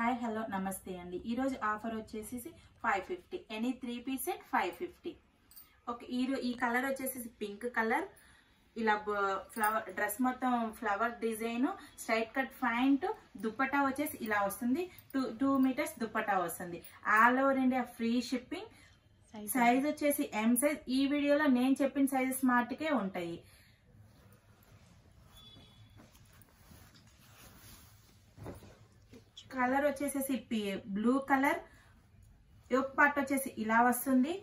Hi hello నమస్తే అండి. ఈరోజు ఆఫర్ వచ్చేసి 550, ఎనీ 3 పీస్ సెట్ 550. ఓకే, ఈ కలర్ వచ్చేసి పింక్ కలర్. ఇలా ఫ్లవర్ డ్రెస్ మొత్తం flower design, straight cut pant, dupatta వచ్చేసి ఇలా వస్తుంది. 2 మీటర్స్ దుప్పటా వస్తుంది. All over India free shipping. Size వచ్చేసి ఎం సైజ్. ఈ వీడియోలో నేను చెప్పిన సైజెస్ మాటకే ఉంటాయి. కలర్ వచ్చేసి బ్లూ కలర్. యోక్ పార్ట్ వచ్చేసి ఇలా వస్తుంది.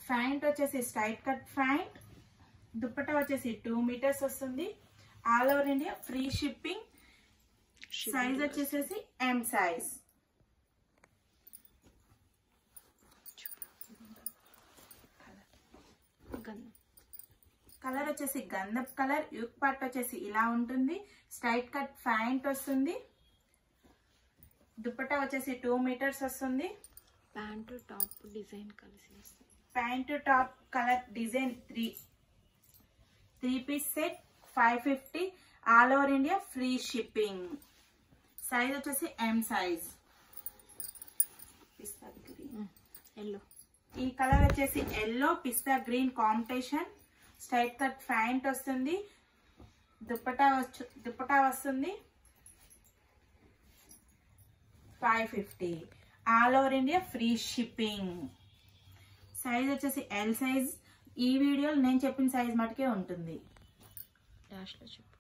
ప్యాంట్ వచ్చేసి స్ట్రైట్ కట్ ప్యాంట్, దుప్పటా వచ్చేసి 2 మీటర్స్ వస్తుంది. All over India free shipping. Size వచ్చేసి ఎం సైజ్. కలర్ వచ్చేసి గంధప్ కలర్. యోక్ పార్ట్ వచ్చేసి ఇలా ఉంటుంది. స్ట్రైట్ కట్ ప్యాంట్ వస్తుంది. దుప్పటా వచ్చేసి 2 మీటర్స్ వస్తుంది. ప్యాంటు టాప్ డిజైన్ కలిసి వస్తుంది. Pant top colour design 3 piece set 550. All over India free shipping. Size వచ్చేసి M size. Pista green yellow. ఈ కలర్ వచ్చేసి yellow pista green combination. Straight cut pant వస్తుంది. దుప్పటా వస్తుంది. 550. All over India free shipping. Size వచ్చేసి L size. ఈ వీడియోలో నేను చెప్పిన సైజ్ మటుకే ఉంటుంది. డాష్ లో చెప్పు.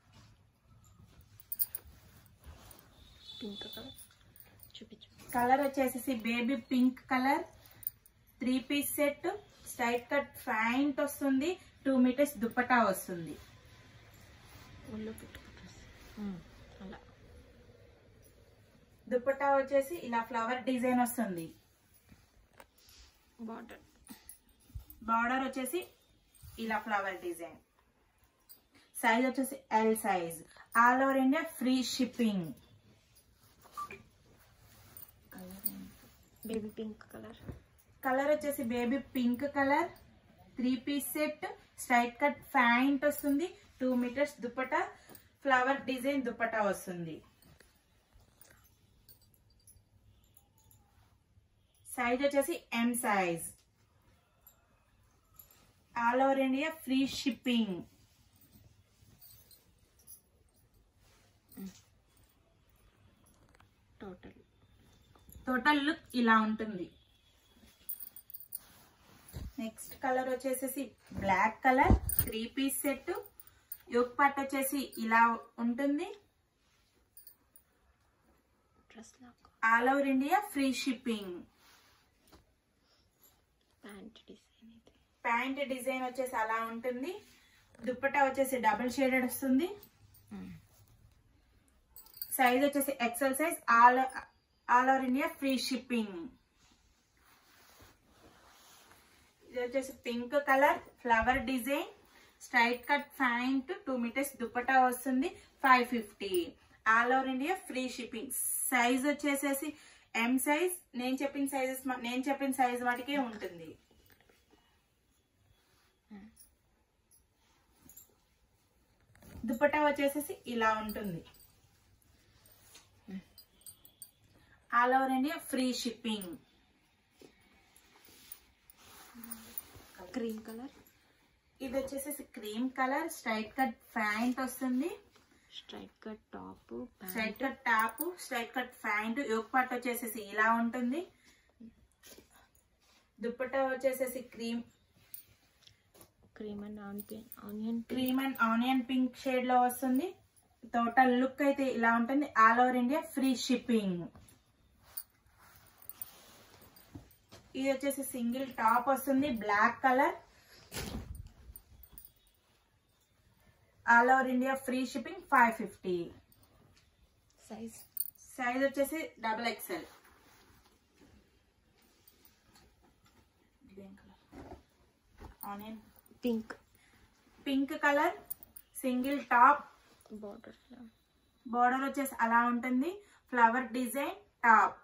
పింక్ కలర్ చూపించు. కలర్ వచ్చేసి baby pink colour. 3 piece set. Straight cut pant వస్తుంది. 2 మీటర్స్ దుప్పటా వస్తుంది. ఒళ్ళో పెట్టుకుంటుంది అలా. దుప్పటా వచ్చేసి ఇలా ఫ్లవర్ డిజైన్ వస్తుంది. బార్డర్ వచ్చేసి ఇలా ఫ్లవర్ డిజైన్. సైజ్ వచ్చేసి L size. All over India free shipping. Baby pink colour. Colour వచ్చేసి baby pink colour. 3 piece set. Straight cut pant వస్తుంది. 2 metres dupatta. Flower design dupatta వస్తుంది. సైజ్ వచ్చేసి M size. All over India free shipping. Total look ఇలా ఉంటుంది. Next colour వచ్చేసి black colour. 3 piece set. Yoke part వచ్చేసి ఇలా ఉంటుంది. All over India free shipping. Pant design వచ్చేసి అలా ఉంటుంది. దుప్పటా వచ్చేసి డబుల్ షేడెడ్ వస్తుంది. సైజ్ వచ్చేసి XL size. All over India free shipping. ఇది వచ్చేసి pink colour flower design. Straight cut pant 2 metres dupatta వస్తుంది. 550. All over India free shipping. Size వచ్చేసేసి ఎం సైజ్. నేను చెప్పిన సైజ్ వాటికే ఉంటుంది. దుప్పటా వచ్చేసేసి ఇలా ఉంటుంది. All over India free shipping. Cream colour. ఇది వచ్చేసి cream colour. Straight cut pant వస్తుంది. Straight cut top, straight cut pant. Yoke part వచ్చేసి ఇలా ఉంటుంది. దుప్పటా వచ్చేసి cream and onion pink shade లో వస్తుంది. టోటల్ లుక్ అయితే ఇలా ఉంటుంది. All over India free shipping. ఇది వచ్చేసి సింగిల్ టాప్ వస్తుంది. Black colour. All over India free shipping. 550. Size వచ్చేసి XXL. Onion pink colour. Single top. Border వచ్చేసి అలా ఉంటుంది. Flower design top.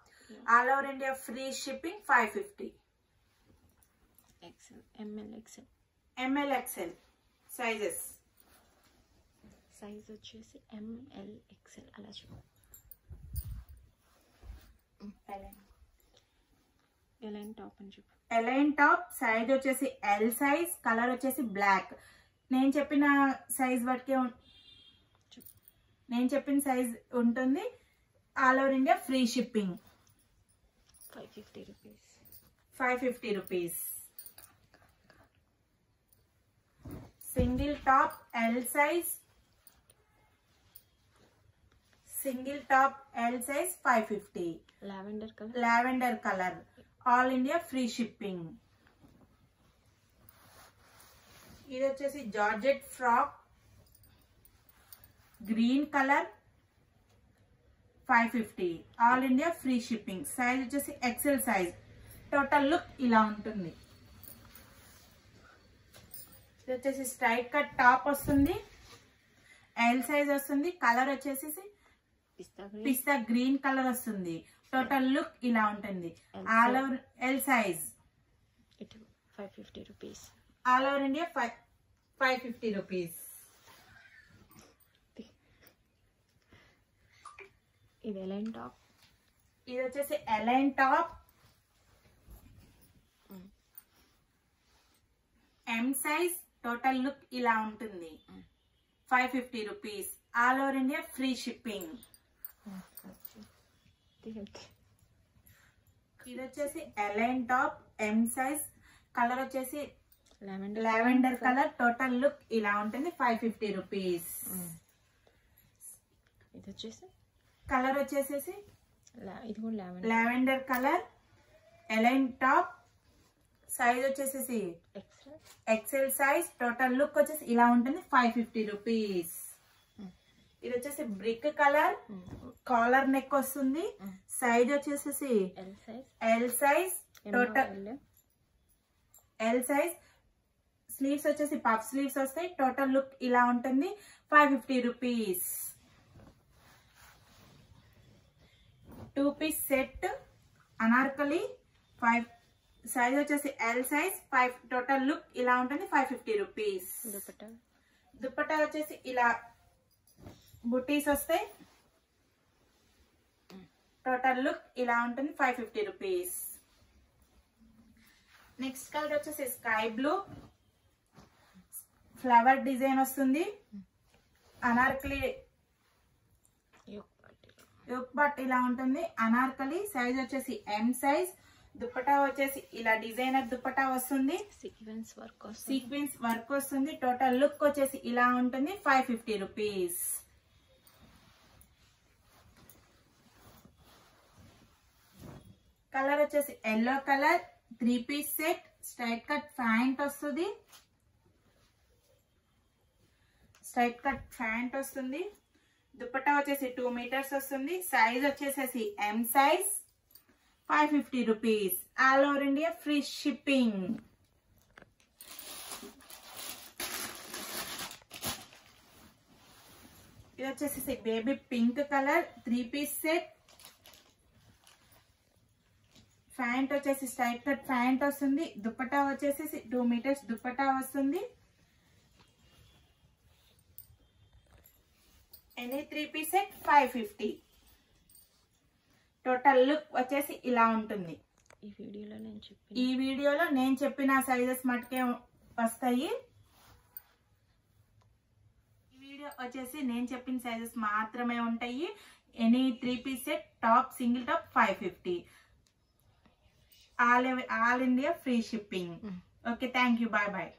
All over India free shipping. 550. ML XL sizes. Size వచ్చేసి ML XL అలా చూడు. Align top అని చెప్పు. Align top size వచ్చేసి ఎల్ సైజ్, కలర్ వచ్చేసి బ్లాక్. నేను చెప్పిన సైజ్ బట్టే నేను చెప్పిన సైజ్ ఉంటుంది. All over India free shipping. 550 rupees. 550 rupees. Single top L size, single top L size 550. Lavender colour. All India free shipping. ఇది వచ్చేసి georgette frock green colour 550. All India free shipping. Size వచ్చేసి XL size. Total look ఇలా ఉంటుంది. ఇది వచ్చేసి straight cut top వస్తుంది. L size వస్తుంది. Colour వచ్చేసి పిస్తా గ్రీన్ కలర్ వస్తుంది. టోటల్ లుక్ ఇలా ఉంటుంది. All over L size. 550 rupees. All over India 550 rupees. ఇది ఎలైన్ టాప్. ఇది వచ్చేసి A line top M size. Total look ఇలా ఉంటుంది. 550 rupees. All over India free shipping. ఇది వచ్చేసి A line top M size. Colour వచ్చేసి లావెండర్ కలర్. టోటల్ లుక్ ఇలా ఉంటుంది. 550 రూపీస్. ఇది వచ్చేసి కలర్ వచ్చేసేసి ఇది కూడా lavender colour. A line top size వచ్చేసేసి ఎక్సెల్ సైజ్. టోటల్ లుక్ వచ్చేసి ఇలా ఉంటుంది. 550 రూపీస్. ఇది వచ్చేసి బ్రిక్ కలర్. కాలర్ నెక్ వస్తుంది. సైజ్ వచ్చేసేసి L size. Total L size. Sleeves వచ్చేసి పఫ్ స్లీవ్స్ వస్తాయి. టోటల్ లుక్ ఇలా ఉంటుంది. 550 rupees. 2 piece set Anarkali. 5 size వచ్చేసి ఎల్ సైజ్. 5 టోటల్ లుక్ ఇలా ఉంటుంది. 550 రూపీస్. దుపట్టా వచ్చేసి ఇలా బుటీస్ వస్తాయి. టోటల్ లుక్ ఇలా ఉంటుంది. 550 రూపీస్. నెక్స్ట్ కలర్ వచ్చేసి స్కై బ్లూ. ఫ్లవర్ డిజైన్ వస్తుంది. అనార్కలి యోక్ బట్ ఇలా ఉంటుంది. అనార్కలి. సైజ్ వచ్చేసి ఎం సైజ్. దుపట్టా వచ్చేసి ఇలా డిజైనర్ దుపట్టా వస్తుంది. సీక్వెన్స్ వర్క్ వస్తుంది. టోటల్ లుక్ వచ్చేసి ఇలా ఉంటుంది. 550 రూపీస్. కలర్ వచ్చేసి yellow colour. 3 piece set. Straight cut pant వస్తుంది. స్ట్రైట్ కట్ ప్యాంట్ వస్తుంది. దుపట్టా వచ్చేసి 2 మీటర్స్ వస్తుంది. సైజ్ వచ్చేసేసి M size. 550 rupees. All over India free shipping. ఇది వచ్చేసి baby pink colour. 3 piece set. Pant వచ్చేసి స్ట్రైట్ కట్ ప్యాంట్ వస్తుంది. దుపట్టా వచ్చేసి 2 మీటర్స్ దుపట్టా వస్తుంది. Any 3 piece set 550. Total look వచ్చేసి ఇలా ఉంటుంది. ఈ వీడియోలో నేను చెప్పిన సైజెస్ మటుకే వస్తాయి. ఈ వీడియో వచ్చేసి నేను చెప్పిన సైజెస్ మాత్రమే ఉంటాయి. Any 3 piece set top single top 550. All India free shipping. Okay, thank you. Bye bye.